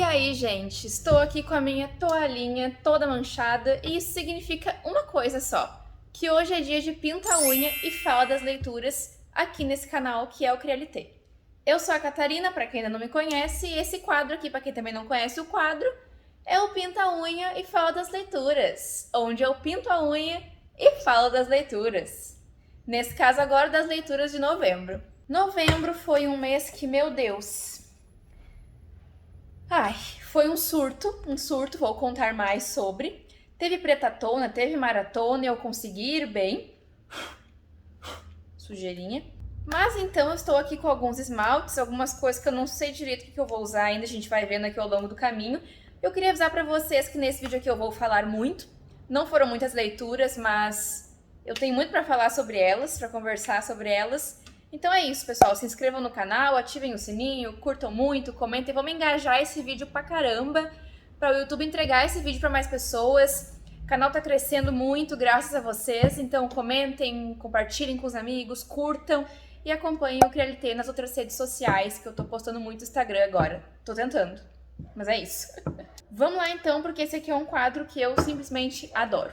aí, gente, estou aqui com a minha toalhinha toda manchada e isso significa uma coisa só, que hoje é dia de pinta a unha e fala das leituras aqui nesse canal que é o Crialité. Eu sou a Catarina, para quem ainda não me conhece, e esse quadro aqui, para quem também não conhece o quadro, é o Pinta a Unha e Fala das Leituras, onde eu pinto a unha e falo das leituras. Nesse caso agora, das leituras de novembro. Novembro foi um mês que, meu Deus... Ai, foi um surto, vou contar mais sobre. Teve pretatona, teve maratona e eu consegui ir bem. Sujeirinha. Mas então eu estou aqui com alguns esmaltes, algumas coisas que eu não sei direito o que eu vou usar ainda, a gente vai vendo aqui ao longo do caminho. Eu queria avisar pra vocês que nesse vídeo aqui eu vou falar muito. Não foram muitas leituras, mas eu tenho muito pra falar sobre elas, pra conversar sobre elas. Então é isso, pessoal. Se inscrevam no canal, ativem o sininho, curtam muito, comentem. Vamos engajar esse vídeo pra caramba, para o YouTube entregar esse vídeo para mais pessoas. O canal tá crescendo muito graças a vocês, então comentem, compartilhem com os amigos, curtam e acompanhem o Crialité nas outras redes sociais, que eu tô postando muito no Instagram agora. Tô tentando, mas é isso. Vamos lá então, porque esse aqui é um quadro que eu simplesmente adoro.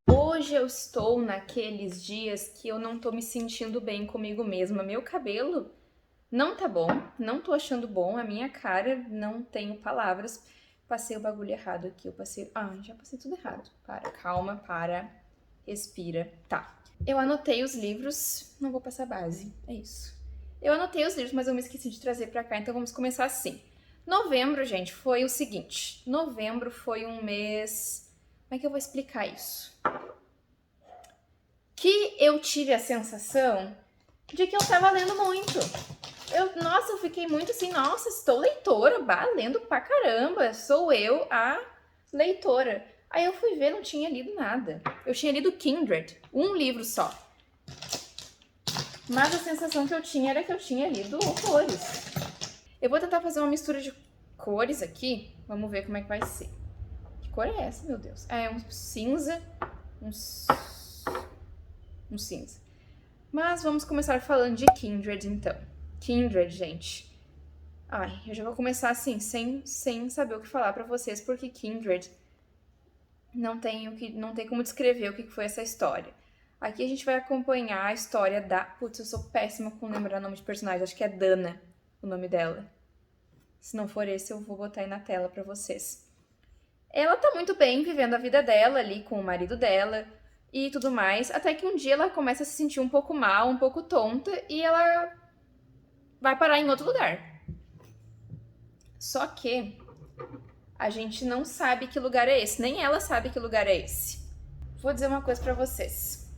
Hoje eu estou naqueles dias que eu não tô me sentindo bem comigo mesma. Meu cabelo não tá bom, não tô achando bom, a minha cara, não tenho palavras. Passei o bagulho errado aqui, eu passei... Ah, já passei tudo errado. Para, calma, para, respira. Tá. Eu anotei os livros, não vou passar base, é isso. Eu anotei os livros, mas eu me esqueci de trazer pra cá, então vamos começar assim. Novembro, gente, foi o seguinte. Novembro foi um mês... Como é que eu vou explicar isso? Que eu tive a sensação de que eu tava lendo muito. Nossa, eu fiquei muito assim, nossa, estou leitora, lendo pra caramba, sou eu a leitora. Aí eu fui ver, não tinha lido nada. Eu tinha lido Kindred, um livro só. Mas a sensação que eu tinha era que eu tinha lido horrores. Eu vou tentar fazer uma mistura de cores aqui, vamos ver como é que vai ser. Que cor é essa, meu Deus? É um cinza, um cinza. Mas vamos começar falando de Kindred, então. Kindred, gente. Ai, eu já vou começar assim, sem saber o que falar pra vocês, porque Kindred não tem como descrever o que foi essa história. Aqui a gente vai acompanhar a história da... Putz, eu sou péssima com lembrar o nome de personagem, acho que é Dana o nome dela. Se não for esse, eu vou botar aí na tela pra vocês. Ela tá muito bem vivendo a vida dela ali com o marido dela e tudo mais, até que um dia ela começa a se sentir um pouco mal, um pouco tonta, e ela vai parar em outro lugar. Só que a gente não sabe que lugar é esse, nem ela sabe que lugar é esse. Vou dizer uma coisa pra vocês.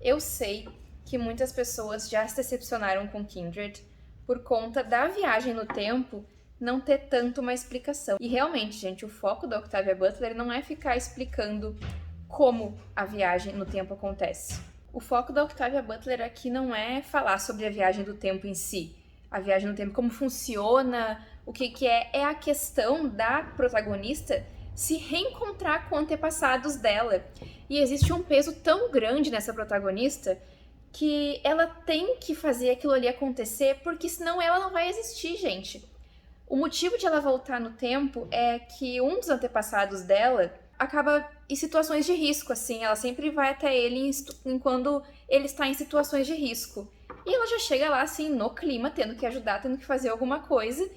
Eu sei que muitas pessoas já se decepcionaram com Kindred por conta da viagem no tempo não ter tanto uma explicação. E realmente, gente, o foco da Octavia Butler não é ficar explicando como a viagem no tempo acontece. O foco da Octavia Butler aqui não é falar sobre a viagem do tempo em si, a viagem no tempo, como funciona, o que é a questão da protagonista se reencontrar com antepassados dela. E existe um peso tão grande nessa protagonista que ela tem que fazer aquilo ali acontecer, porque senão ela não vai existir, gente. O motivo de ela voltar no tempo é que um dos antepassados dela acaba em situações de risco, assim. Ela sempre vai até ele quando ele está em situações de risco. E ela já chega lá, assim, no clima, tendo que ajudar, tendo que fazer alguma coisa.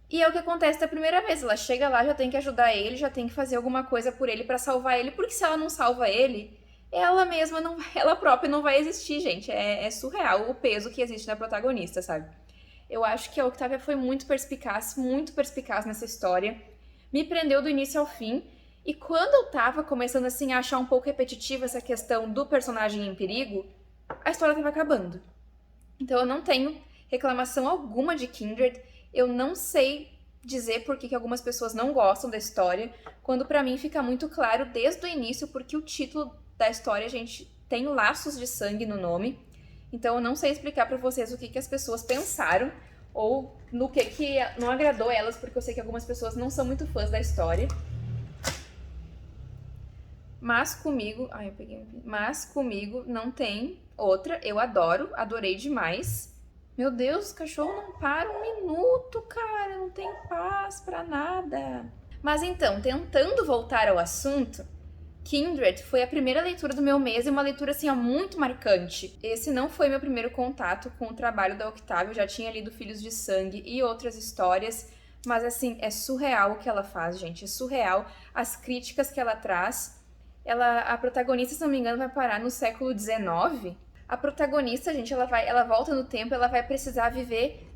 E é o que acontece da primeira vez. Ela chega lá, já tem que ajudar ele, já tem que fazer alguma coisa por ele pra salvar ele. Porque se ela não salva ele, ela mesma, não, ela própria não vai existir, gente. É surreal o peso que existe na protagonista, sabe? Eu acho que a Octavia foi muito perspicaz nessa história. Me prendeu do início ao fim. E quando eu tava começando, assim, a achar um pouco repetitiva essa questão do personagem em perigo, a história tava acabando. Então eu não tenho reclamação alguma de Kindred. Eu não sei dizer por que algumas pessoas não gostam da história, quando pra mim fica muito claro desde o início, porque o título da história, a gente tem laços de sangue no nome. Então eu não sei explicar pra vocês o que as pessoas pensaram ou no que não agradou elas, porque eu sei que algumas pessoas não são muito fãs da história. Mas comigo... Ai, eu peguei... Mas comigo não tem outra. Eu adorei demais. Meu Deus, o cachorro não para um minuto, cara, não tem paz pra nada. Mas então, tentando voltar ao assunto, Kindred foi a primeira leitura do meu mês e uma leitura assim, ó, muito marcante. Esse não foi meu primeiro contato com o trabalho da Octavia, eu já tinha lido Filhos de Sangue e outras histórias, mas assim, é surreal o que ela faz, gente, é surreal as críticas que ela traz. A protagonista, se não me engano, vai parar no século XIX. A protagonista, gente, ela volta no tempo, ela vai precisar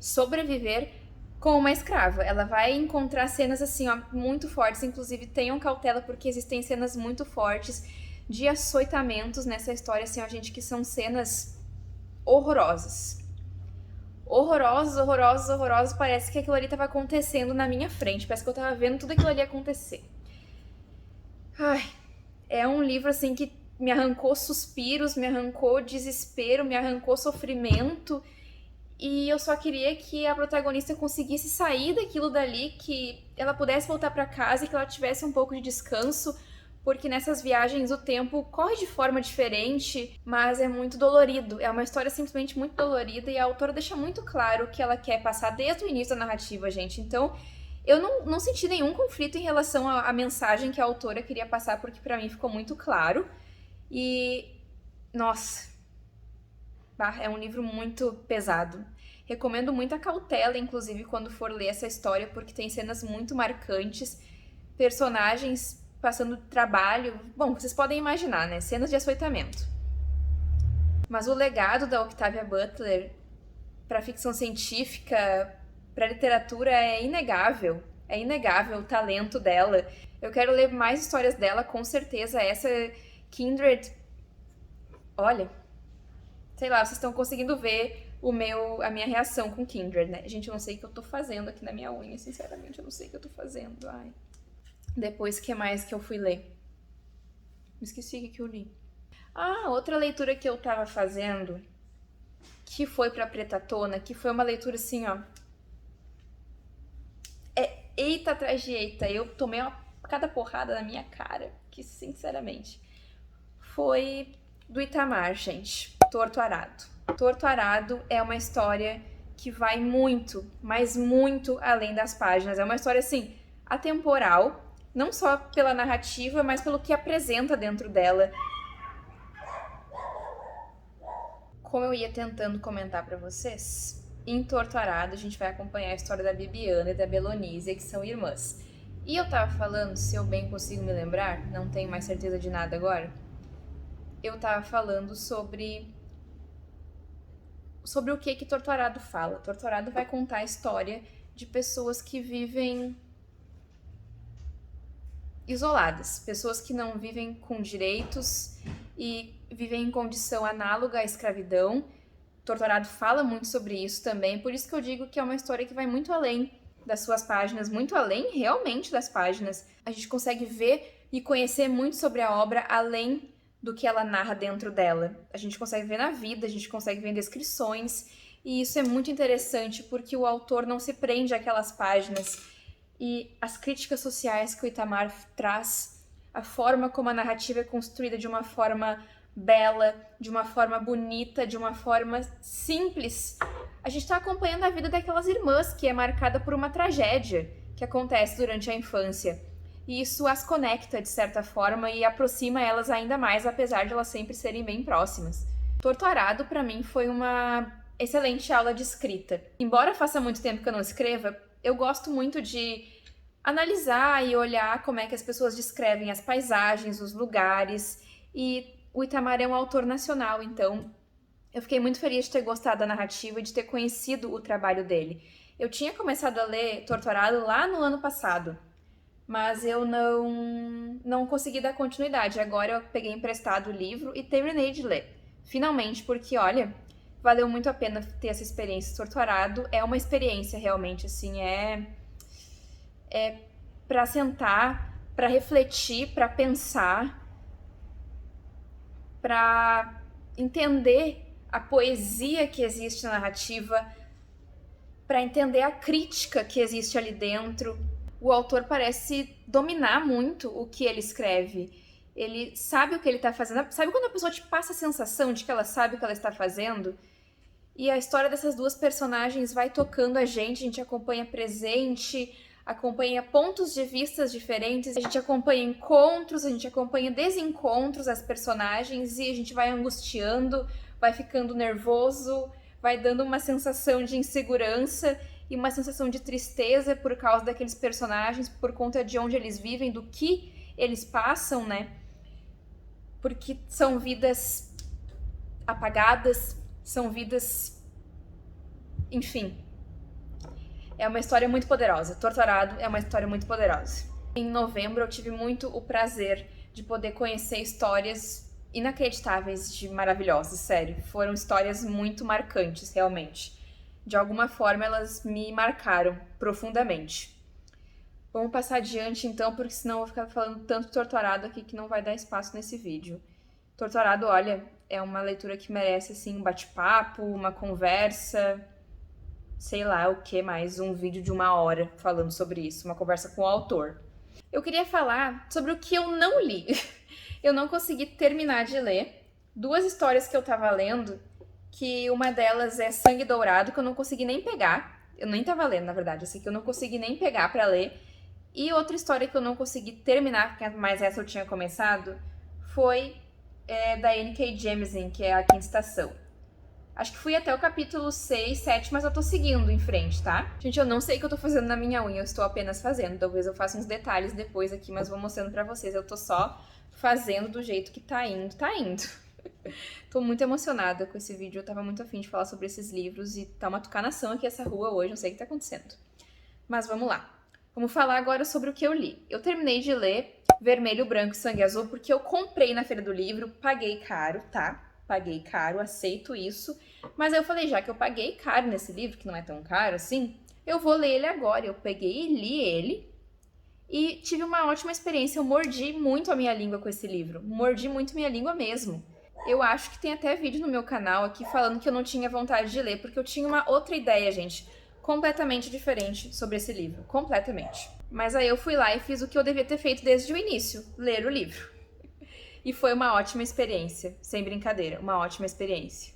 sobreviver com uma escrava. Ela vai encontrar cenas assim, ó, muito fortes, inclusive tenham cautela porque existem cenas muito fortes de açoitamentos nessa história, assim, ó, gente, que são cenas horrorosas. Horrorosas, horrorosas, horrorosas, parece que aquilo ali tava acontecendo na minha frente, parece que eu tava vendo tudo aquilo ali acontecer. Ai, é um livro, assim, que me arrancou suspiros, me arrancou desespero, me arrancou sofrimento. E eu só queria que a protagonista conseguisse sair daquilo dali, que ela pudesse voltar para casa e que ela tivesse um pouco de descanso, porque nessas viagens o tempo corre de forma diferente, mas é muito dolorido. É uma história simplesmente muito dolorida e a autora deixa muito claro o que ela quer passar desde o início da narrativa, gente. Então, eu não senti nenhum conflito em relação à mensagem que a autora queria passar, porque para mim ficou muito claro. E, nossa, é um livro muito pesado. Recomendo muita cautela, inclusive, quando for ler essa história, porque tem cenas muito marcantes, personagens passando trabalho. Bom, vocês podem imaginar, né? Cenas de açoitamento. Mas o legado da Octavia Butler para a ficção científica, para a literatura é inegável. É inegável o talento dela. Eu quero ler mais histórias dela, com certeza. Essa Kindred, olha, sei lá, vocês estão conseguindo ver a minha reação com Kindred, né? Gente, eu não sei o que eu tô fazendo aqui na minha unha, sinceramente, eu não sei o que eu tô fazendo. Ai. Depois, o que mais que eu fui ler? Esqueci o que eu li. Ah, outra leitura que eu tava fazendo, que foi pra Preta Tona, que foi uma leitura assim, ó. É eita atrás de eita. Eu tomei cada porrada na minha cara, que sinceramente. Foi do Itamar, gente. Torto Arado. Torto Arado é uma história que vai muito, mas muito além das páginas. É uma história, assim, atemporal, não só pela narrativa, mas pelo que apresenta dentro dela. Como eu ia tentando comentar pra vocês, em Torto Arado a gente vai acompanhar a história da Bibiana e da Belonísia, que são irmãs. E eu tava falando, se eu bem consigo me lembrar, não tenho mais certeza de nada agora, eu tava falando sobre o que Torto Arado fala. Torto Arado vai contar a história de pessoas que vivem isoladas, pessoas que não vivem com direitos e vivem em condição análoga à escravidão. Torto Arado fala muito sobre isso também, por isso que eu digo que é uma história que vai muito além das suas páginas, muito além realmente das páginas. A gente consegue ver e conhecer muito sobre a obra além do que ela narra dentro dela. A gente consegue ver na vida, a gente consegue ver em descrições, e isso é muito interessante porque o autor não se prende àquelas páginas. E as críticas sociais que o Itamar traz, a forma como a narrativa é construída de uma forma bela, de uma forma bonita, de uma forma simples. A gente está acompanhando a vida daquelas irmãs, que é marcada por uma tragédia que acontece durante a infância. E isso as conecta, de certa forma, e aproxima elas ainda mais, apesar de elas sempre serem bem próximas. Torto Arado, para mim, foi uma excelente aula de escrita. Embora faça muito tempo que eu não escreva, eu gosto muito de analisar e olhar como é que as pessoas descrevem as paisagens, os lugares, e o Itamar é um autor nacional, então eu fiquei muito feliz de ter gostado da narrativa e de ter conhecido o trabalho dele. Eu tinha começado a ler Torto Arado lá no ano passado, mas eu não consegui dar continuidade. Agora eu peguei emprestado o livro e terminei de ler. Finalmente, porque, olha, valeu muito a pena ter essa experiência. Torto Arado é uma experiência realmente, assim, é para sentar, para refletir, para pensar, para entender a poesia que existe na narrativa, para entender a crítica que existe ali dentro. O autor parece dominar muito o que ele escreve. Ele sabe o que ele está fazendo. Sabe quando a pessoa te passa a sensação de que ela sabe o que ela está fazendo? E a história dessas duas personagens vai tocando a gente acompanha presente, acompanha pontos de vistas diferentes, a gente acompanha encontros, a gente acompanha desencontros das personagens e a gente vai angustiando, vai ficando nervoso, vai dando uma sensação de insegurança e uma sensação de tristeza por causa daqueles personagens, por conta de onde eles vivem, do que eles passam, né? Porque são vidas apagadas, são vidas... Enfim, é uma história muito poderosa. Torturado é uma história muito poderosa. Em novembro eu tive muito o prazer de poder conhecer histórias inacreditáveis de maravilhosas, sério. Foram histórias muito marcantes, realmente. De alguma forma elas me marcaram profundamente. Vamos passar adiante então, porque senão eu vou ficar falando tanto Torturado aqui que não vai dar espaço nesse vídeo. Torturado, olha, é uma leitura que merece assim um bate-papo, uma conversa, sei lá o que mais, um vídeo de 1 hora falando sobre isso, uma conversa com o autor. Eu queria falar sobre o que eu não li. Eu não consegui terminar de ler 2 histórias que eu tava lendo, que uma delas é Sangue Dourado, que eu não consegui nem pegar. Eu nem tava lendo, na verdade, assim, que eu não consegui nem pegar pra ler. E outra história que eu não consegui terminar, porque mais essa eu tinha começado, foi da N.K. Jemisin, que é A Quinta Estação. Acho que fui até o capítulo 6, 7, mas eu tô seguindo em frente, tá? Gente, eu não sei o que eu tô fazendo na minha unha, eu estou apenas fazendo. Talvez eu faça uns detalhes depois aqui, mas vou mostrando pra vocês. Eu tô só fazendo do jeito que tá indo. Tá indo. Tô muito emocionada com esse vídeo, eu tava muito afim de falar sobre esses livros e tá uma tucanação aqui essa rua hoje, não sei o que tá acontecendo. Mas vamos lá. Vamos falar agora sobre o que eu li. Eu terminei de ler Vermelho, Branco e Sangue Azul porque eu comprei na Feira do Livro, paguei caro, tá? Paguei caro, aceito isso. Mas aí eu falei, já que eu paguei caro nesse livro, que não é tão caro assim, eu vou ler ele agora. Eu peguei e li ele e tive uma ótima experiência. Eu mordi muito a minha língua com esse livro. Mordi muito minha língua mesmo. Eu acho que tem até vídeo no meu canal aqui falando que eu não tinha vontade de ler, porque eu tinha uma outra ideia, gente, completamente diferente sobre esse livro. Completamente. Mas aí eu fui lá e fiz o que eu devia ter feito desde o início, ler o livro. E foi uma ótima experiência, sem brincadeira, uma ótima experiência.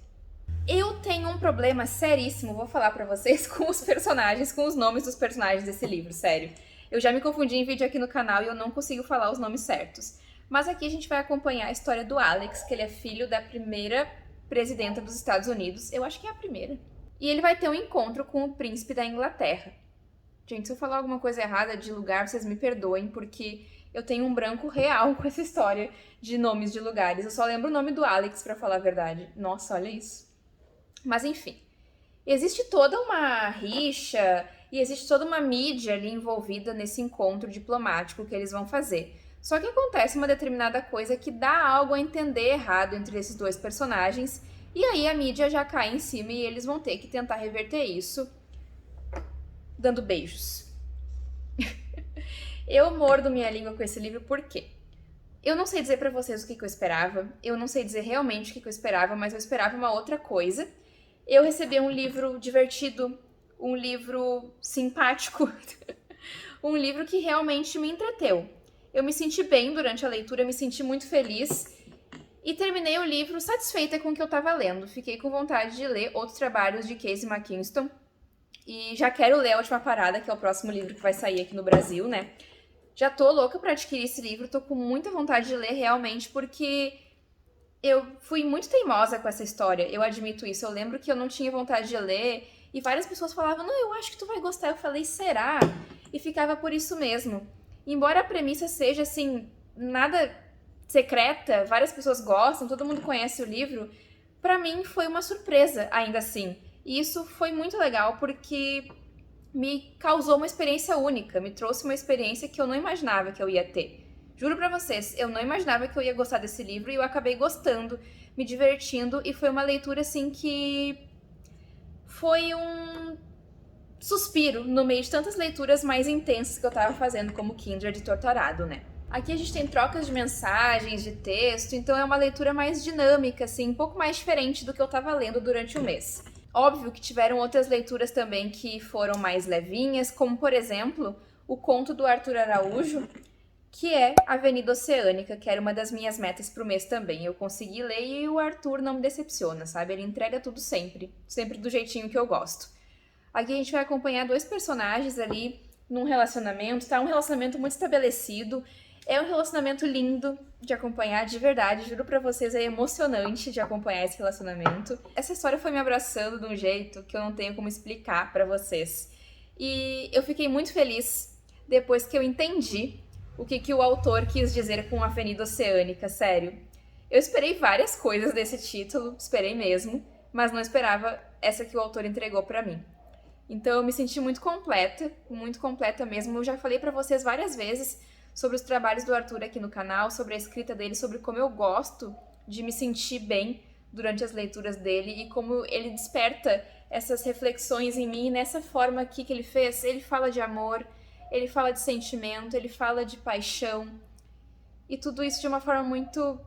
Eu tenho um problema seríssimo, vou falar pra vocês, com os personagens, com os nomes dos personagens desse livro, sério. Eu já me confundi em vídeo aqui no canal e eu não consigo falar os nomes certos. Mas aqui a gente vai acompanhar a história do Alex, que ele é filho da primeira presidenta dos Estados Unidos, eu acho que é a primeira. E ele vai ter um encontro com o príncipe da Inglaterra. Gente, se eu falar alguma coisa errada de lugar, vocês me perdoem, porque eu tenho um branco real com essa história de nomes de lugares. Eu só lembro o nome do Alex, pra falar a verdade. Nossa, olha isso. Mas enfim, existe toda uma rixa e existe toda uma mídia ali envolvida nesse encontro diplomático que eles vão fazer. Só que acontece uma determinada coisa que dá algo a entender errado entre esses 2 personagens, e aí a mídia já cai em cima e eles vão ter que tentar reverter isso dando beijos. Eu mordo minha língua com esse livro por quê? Eu não sei dizer pra vocês o que eu esperava, eu não sei dizer realmente o que eu esperava, mas eu esperava uma outra coisa. Eu recebi um livro divertido, um livro simpático, um livro que realmente me entreteu. Eu me senti bem durante a leitura, me senti muito feliz e terminei o livro satisfeita com o que eu estava lendo. Fiquei com vontade de ler outros trabalhos de Casey McKinston e já quero ler A Última Parada, que é o próximo livro que vai sair aqui no Brasil, né? Já tô louca pra adquirir esse livro, tô com muita vontade de ler realmente, porque eu fui muito teimosa com essa história, eu admito isso. Eu lembro que eu não tinha vontade de ler e várias pessoas falavam, não, eu acho que tu vai gostar. Eu falei, será? E ficava por isso mesmo. Embora a premissa seja, assim, nada secreta, várias pessoas gostam, todo mundo conhece o livro, pra mim foi uma surpresa ainda assim. E isso foi muito legal porque me causou uma experiência única, me trouxe uma experiência que eu não imaginava que eu ia ter. Juro pra vocês, eu não imaginava que eu ia gostar desse livro e eu acabei gostando, me divertindo, e foi uma leitura assim que foi um suspiro no meio de tantas leituras mais intensas que eu tava fazendo, como Kindred e Torturado, né? Aqui a gente tem trocas de mensagens, de texto, então é uma leitura mais dinâmica, assim, um pouco mais diferente do que eu tava lendo durante o mês. Óbvio que tiveram outras leituras também que foram mais levinhas, como, por exemplo, o conto do Arthur Araújo, que é Avenida Oceânica, que era uma das minhas metas pro mês também. Eu consegui ler e o Arthur não me decepciona, sabe? Ele entrega tudo sempre, sempre do jeitinho que eu gosto. Aqui a gente vai acompanhar dois personagens ali num relacionamento, tá? Um relacionamento muito estabelecido. É um relacionamento lindo de acompanhar, de verdade. Juro pra vocês, é emocionante de acompanhar esse relacionamento. Essa história foi me abraçando de um jeito que eu não tenho como explicar pra vocês. E eu fiquei muito feliz depois que eu entendi o que o autor quis dizer com Avenida Oceânica, sério. Eu esperei várias coisas desse título, esperei mesmo, mas não esperava essa que o autor entregou pra mim. Então eu me senti muito completa mesmo. Eu já falei pra vocês várias vezes sobre os trabalhos do Arthur aqui no canal, sobre a escrita dele, sobre como eu gosto de me sentir bem durante as leituras dele e como ele desperta essas reflexões em mim nessa forma aqui que ele fez. Ele fala de amor, ele fala de sentimento, ele fala de paixão e tudo isso de uma forma muito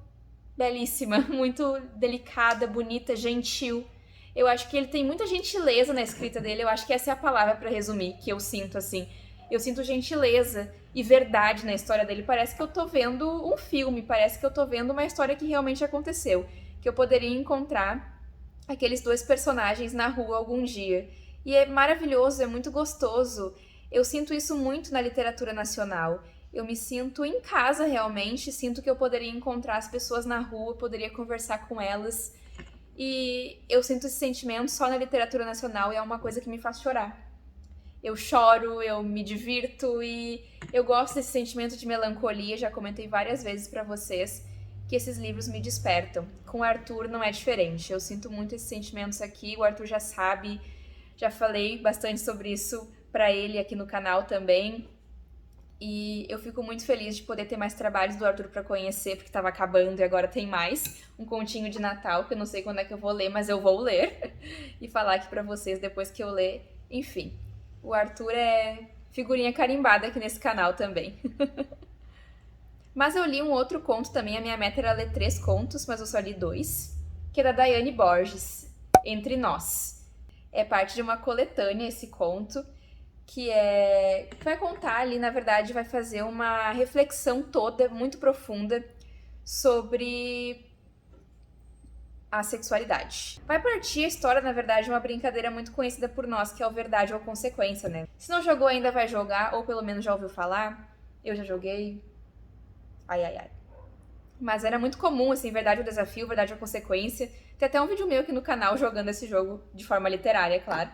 belíssima, muito delicada, bonita, gentil. Eu acho que ele tem muita gentileza na escrita dele, eu acho que essa é a palavra pra resumir, que eu sinto assim. Eu sinto gentileza e verdade na história dele. Parece que eu tô vendo um filme, parece que eu tô vendo uma história que realmente aconteceu, que eu poderia encontrar aqueles dois personagens na rua algum dia. E é maravilhoso, é muito gostoso. Eu sinto isso muito na literatura nacional. Eu me sinto em casa realmente, sinto que eu poderia encontrar as pessoas na rua, poderia conversar com elas. E eu sinto esse sentimento só na literatura nacional e é uma coisa que me faz chorar. Eu choro, eu me divirto e eu gosto desse sentimento de melancolia, já comentei várias vezes pra vocês que esses livros me despertam. Com o Arthur não é diferente, eu sinto muito esses sentimentos aqui, o Arthur já sabe, já falei bastante sobre isso pra ele aqui no canal também. E eu fico muito feliz de poder ter mais trabalhos do Arthur pra conhecer, porque tava acabando e agora tem mais. Um continho de Natal, que eu não sei quando é que eu vou ler, mas eu vou ler. E falar aqui pra vocês depois que eu ler. Enfim, o Arthur é figurinha carimbada aqui nesse canal também. Mas eu li um outro conto também, a minha meta era ler 3 contos, mas eu só li 2. Que é da Daiane Borges, Entre Nós. É parte de uma coletânea esse conto, que vai contar ali, na verdade, vai fazer uma reflexão toda, muito profunda, sobre a sexualidade. Vai partir a história, na verdade, de uma brincadeira muito conhecida por nós, que é o Verdade ou Consequência, né? Se não jogou ainda, vai jogar, ou pelo menos já ouviu falar. Eu já joguei. Ai, ai, ai. Mas era muito comum, assim, Verdade ou Desafio, Verdade ou Consequência. Tem até um vídeo meu aqui no canal jogando esse jogo de forma literária, claro.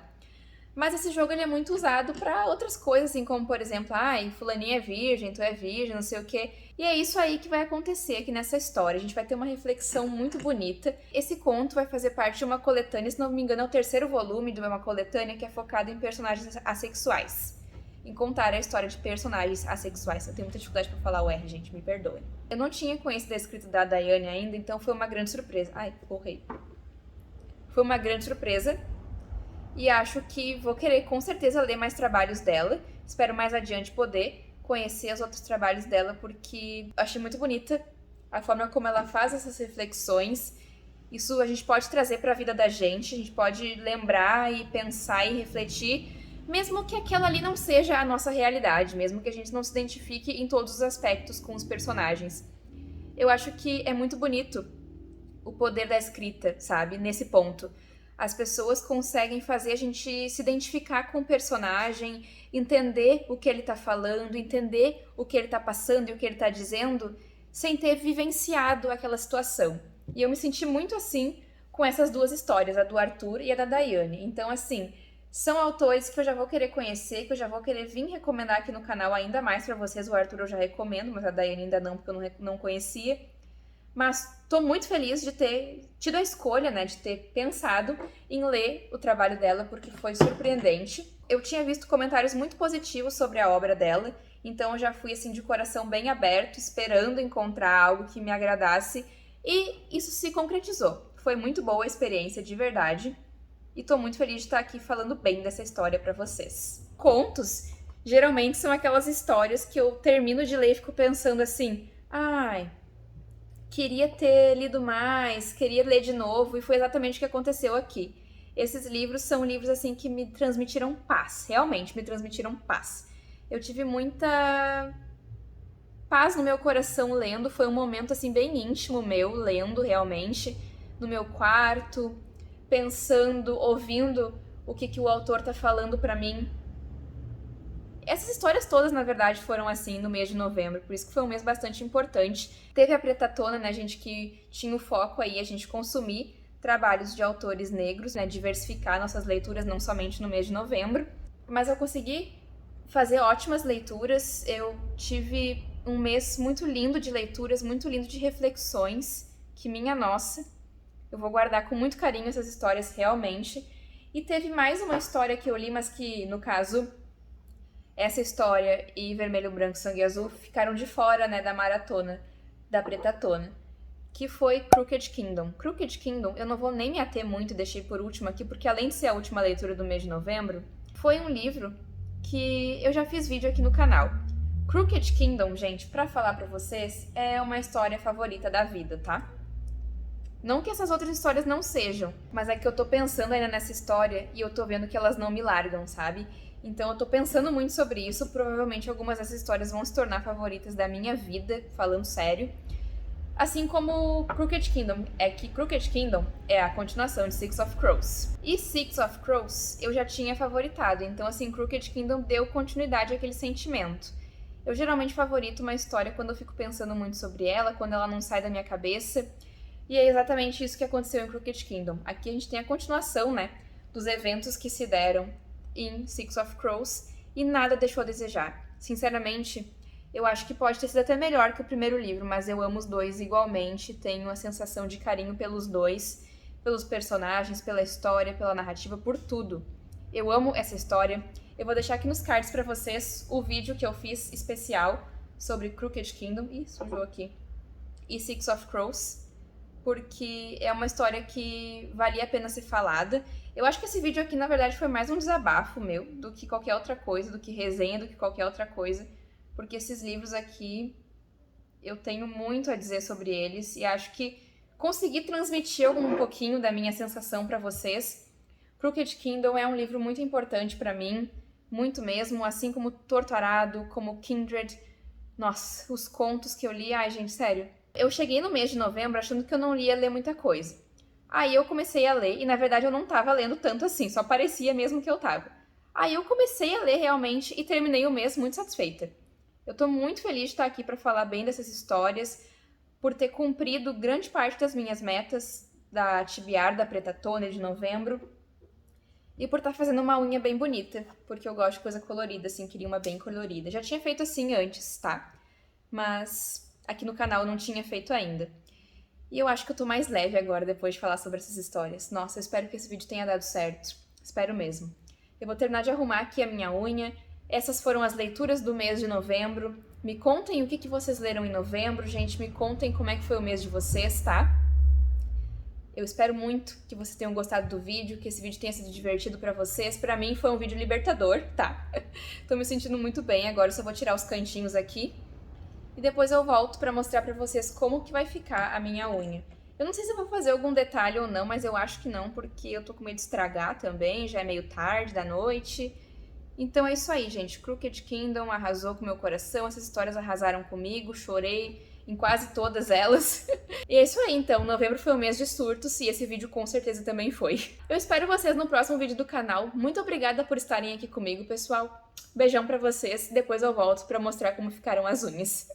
Mas esse jogo ele é muito usado pra outras coisas, assim, como, por exemplo, ai, fulaninha é virgem, tu é virgem, não sei o quê. E é isso aí que vai acontecer aqui nessa história. A gente vai ter uma reflexão muito bonita. Esse conto vai fazer parte de uma coletânea, se não me engano, é o 3º volume de uma coletânea que é focada em personagens assexuais. Em contar a história de personagens assexuais. Eu tenho muita dificuldade pra falar o R, gente, me perdoem. Eu não tinha conhecido a escrita da Daiane ainda, então foi uma grande surpresa. Ai, borrei. Foi uma grande surpresa. E acho que vou querer com certeza ler mais trabalhos dela. Espero mais adiante poder conhecer os outros trabalhos dela, porque achei muito bonita a forma como ela faz essas reflexões. Isso a gente pode trazer para a vida da gente, a gente pode lembrar e pensar e refletir, mesmo que aquela ali não seja a nossa realidade, mesmo que a gente não se identifique em todos os aspectos com os personagens. Eu acho que é muito bonito o poder da escrita, sabe? Nesse ponto. As pessoas conseguem fazer a gente se identificar com o personagem, entender o que ele tá falando, entender o que ele tá passando e o que ele tá dizendo, sem ter vivenciado aquela situação. E eu me senti muito assim com essas duas histórias, a do Arthur e a da Daiane. Então, assim, são autores que eu já vou querer conhecer, que eu já vou querer vir recomendar aqui no canal ainda mais pra vocês. O Arthur eu já recomendo, mas a Daiane ainda não, porque eu não conhecia. Mas tô muito feliz de ter tido a escolha, né, de ter pensado em ler o trabalho dela, porque foi surpreendente. Eu tinha visto comentários muito positivos sobre a obra dela, então eu já fui assim de coração bem aberto, esperando encontrar algo que me agradasse, e isso se concretizou. Foi muito boa a experiência, de verdade, e tô muito feliz de estar aqui falando bem dessa história pra vocês. Contos, geralmente são aquelas histórias que eu termino de ler e fico pensando assim, ai, queria ter lido mais, queria ler de novo, e foi exatamente o que aconteceu aqui. Esses livros são livros assim que me transmitiram paz, realmente me transmitiram paz. Eu tive muita paz no meu coração lendo, foi um momento assim bem íntimo meu, lendo realmente, no meu quarto, pensando, ouvindo o que o autor tá falando pra mim. Essas histórias todas, na verdade, foram assim no mês de novembro, por isso que foi um mês bastante importante. Teve a Pretatona, né, gente, que tinha o foco aí, a gente consumir trabalhos de autores negros, né, diversificar nossas leituras não somente no mês de novembro. Mas eu consegui fazer ótimas leituras, eu tive um mês muito lindo de leituras, muito lindo de reflexões, que minha nossa, eu vou guardar com muito carinho essas histórias realmente. E teve mais uma história que eu li, mas que, no caso, essa história e Vermelho, Branco, Sangue Azul ficaram de fora, né, da maratona, da Pretatona, que foi Crooked Kingdom. Crooked Kingdom, eu não vou nem me ater muito, deixei por último aqui, porque além de ser a última leitura do mês de novembro, foi um livro que eu já fiz vídeo aqui no canal. Crooked Kingdom, gente, pra falar pra vocês, é uma história favorita da vida, tá? Não que essas outras histórias não sejam, mas é que eu tô pensando ainda nessa história e eu tô vendo que elas não me largam, sabe? Então eu tô pensando muito sobre isso, provavelmente algumas dessas histórias vão se tornar favoritas da minha vida, falando sério. Assim como Crooked Kingdom, é que Crooked Kingdom é a continuação de Six of Crows. E Six of Crows eu já tinha favoritado, então assim, Crooked Kingdom deu continuidade àquele sentimento. Eu geralmente favorito uma história quando eu fico pensando muito sobre ela, quando ela não sai da minha cabeça. E é exatamente isso que aconteceu em Crooked Kingdom. Aqui a gente tem a continuação, né, dos eventos que se deram em Six of Crows e nada deixou a desejar. Sinceramente, eu acho que pode ter sido até melhor que o primeiro livro, mas eu amo os dois igualmente, tenho a sensação de carinho pelos dois, pelos personagens, pela história, pela narrativa, por tudo. Eu amo essa história. Eu vou deixar aqui nos cards pra vocês o vídeo que eu fiz especial sobre Crooked Kingdom. Ih, sujou aqui. E Six of Crows, porque é uma história que valia a pena ser falada. Eu acho que esse vídeo aqui, na verdade, foi mais um desabafo meu do que qualquer outra coisa, do que resenha, do que qualquer outra coisa, porque esses livros aqui, eu tenho muito a dizer sobre eles e acho que consegui transmitir um pouquinho da minha sensação pra vocês. Crooked Kingdom é um livro muito importante pra mim, muito mesmo, assim como Torto Arado, como Kindred. Nossa, os contos que eu li, ai gente, sério. Eu cheguei no mês de novembro achando que eu não ia ler muita coisa. Aí eu comecei a ler, e na verdade eu não tava lendo tanto assim, só parecia mesmo que eu tava. Aí eu comecei a ler realmente e terminei o mês muito satisfeita. Eu tô muito feliz de estar aqui para falar bem dessas histórias, por ter cumprido grande parte das minhas metas da TBR, da Pretatona de novembro, e por estar fazendo uma unha bem bonita, porque eu gosto de coisa colorida, assim, queria uma bem colorida. Já tinha feito assim antes, tá? Mas aqui no canal eu não tinha feito ainda. E eu acho que eu tô mais leve agora depois de falar sobre essas histórias. Nossa, eu espero que esse vídeo tenha dado certo. Espero mesmo. Eu vou terminar de arrumar aqui a minha unha. Essas foram as leituras do mês de novembro. Me contem o que vocês leram em novembro, gente. Me contem como é que foi o mês de vocês, tá? Eu espero muito que vocês tenham gostado do vídeo, que esse vídeo tenha sido divertido pra vocês. Pra mim foi um vídeo libertador, tá? Tô me sentindo muito bem. Agora eu só vou tirar os cantinhos aqui. E depois eu volto pra mostrar pra vocês como que vai ficar a minha unha. Eu não sei se eu vou fazer algum detalhe ou não, mas eu acho que não, porque eu tô com medo de estragar também, já é meio tarde da noite. Então é isso aí, gente. Crooked Kingdom arrasou com o meu coração, essas histórias arrasaram comigo, chorei em quase todas elas. E é isso aí, então. Novembro foi um mês de surtos e esse vídeo com certeza também foi. Eu espero vocês no próximo vídeo do canal. Muito obrigada por estarem aqui comigo, pessoal. Beijão pra vocês. Depois eu volto pra mostrar como ficaram as unhas.